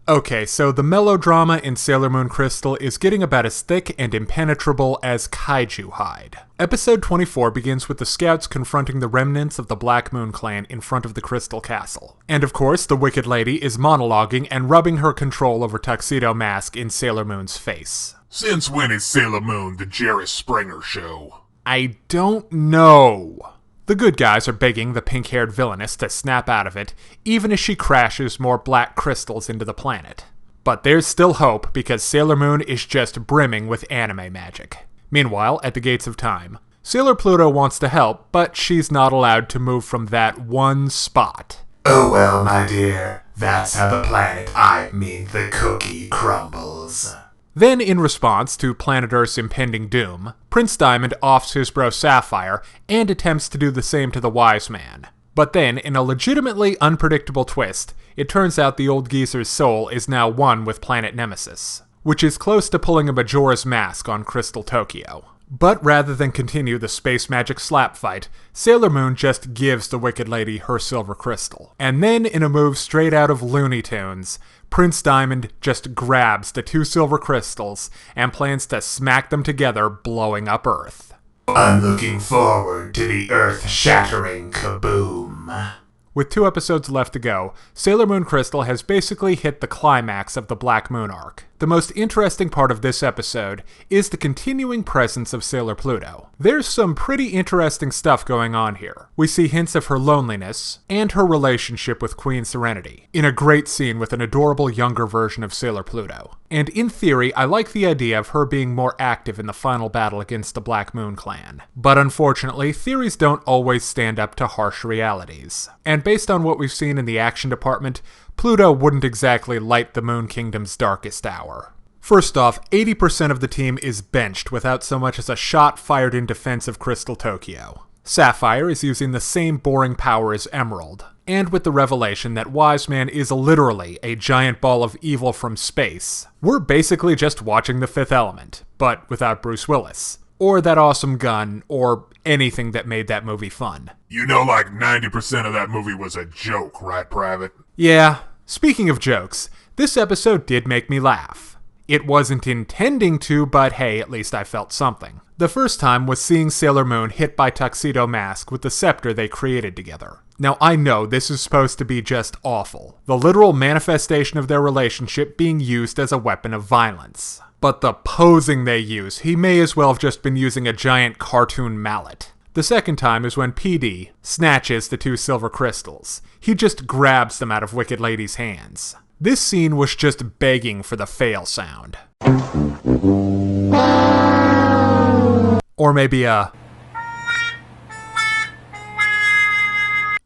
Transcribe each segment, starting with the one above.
Okay, so the melodrama in Sailor Moon Crystal is getting about as thick and impenetrable as kaiju hide. Episode 24 begins with the scouts confronting the remnants of the Black Moon clan in front of the Crystal Castle. And of course, the Wicked Lady is monologuing and rubbing her control over Tuxedo Mask in Sailor Moon's face. Since when is Sailor Moon the Jerry Springer show? I don't know. The good guys are begging the pink-haired villainess to snap out of it, even as she crashes more black crystals into the planet. But there's still hope, because Sailor Moon is just brimming with anime magic. Meanwhile, at the Gates of Time, Sailor Pluto wants to help, but she's not allowed to move from that one spot. Oh well, my dear, that's how the planet, the cookie, crumbles. Then, in response to Planet Earth's impending doom, Prince Diamond offs his bro Sapphire and attempts to do the same to the Wise Man. But then, in a legitimately unpredictable twist, it turns out the old geezer's soul is now one with Planet Nemesis, which is close to pulling a Majora's Mask on Crystal Tokyo. But rather than continue the space magic slap fight, Sailor Moon just gives the Wicked Lady her silver crystal. And then, in a move straight out of Looney Tunes, Prince Diamond just grabs the two silver crystals and plans to smack them together, blowing up Earth. I'm looking forward to the earth-shattering kaboom. With 2 episodes left to go, Sailor Moon Crystal has basically hit the climax of the Black Moon arc. The most interesting part of this episode is the continuing presence of Sailor Pluto. There's some pretty interesting stuff going on here. We see hints of her loneliness and her relationship with Queen Serenity in a great scene with an adorable younger version of Sailor Pluto. And in theory, I like the idea of her being more active in the final battle against the Black Moon clan. But unfortunately, theories don't always stand up to harsh realities. And based on what we've seen in the action department, Pluto wouldn't exactly light the Moon Kingdom's darkest hour. First off, 80% of the team is benched without so much as a shot fired in defense of Crystal Tokyo. Sapphire is using the same boring power as Emerald, and with the revelation that Wise Man is literally a giant ball of evil from space, we're basically just watching The Fifth Element, but without Bruce Willis, or that awesome gun, or anything that made that movie fun. You know, like 90% of that movie was a joke, right, Private? Yeah. Speaking of jokes, this episode did make me laugh. It wasn't intending to, but hey, at least I felt something. The first time was seeing Sailor Moon hit by Tuxedo Mask with the scepter they created together. Now, I know this is supposed to be just awful, the literal manifestation of their relationship being used as a weapon of violence. But the posing they use, he may as well have just been using a giant cartoon mallet. The second time is when PD snatches the 2 silver crystals. He just grabs them out of Wicked Lady's hands. This scene was just begging for the fail sound. Or maybe a...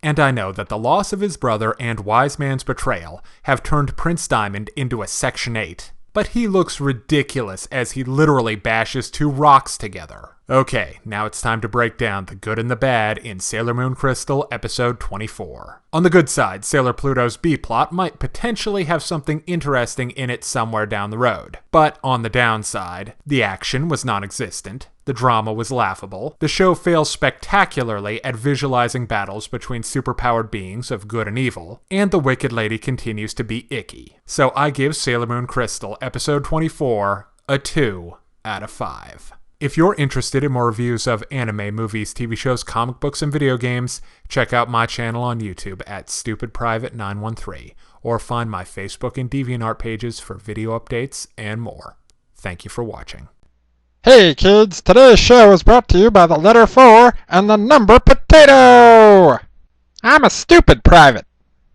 And I know that the loss of his brother and Wise Man's betrayal have turned Prince Diamond into a Section 8. But he looks ridiculous as he literally bashes 2 rocks together. Okay, now it's time to break down the good and the bad in Sailor Moon Crystal episode 24. On the good side, Sailor Pluto's B-plot might potentially have something interesting in it somewhere down the road. But on the downside, the action was non-existent, the drama was laughable, the show fails spectacularly at visualizing battles between superpowered beings of good and evil, and the Wicked Lady continues to be icky. So I give Sailor Moon Crystal episode 24 a 2 out of 5. If you're interested in more reviews of anime, movies, TV shows, comic books, and video games, check out my channel on YouTube at StupidPrivate913, or find my Facebook and DeviantArt pages for video updates and more. Thank you for watching. Hey kids, today's show is brought to you by the letter 4 and the number potato! I'm a stupid private.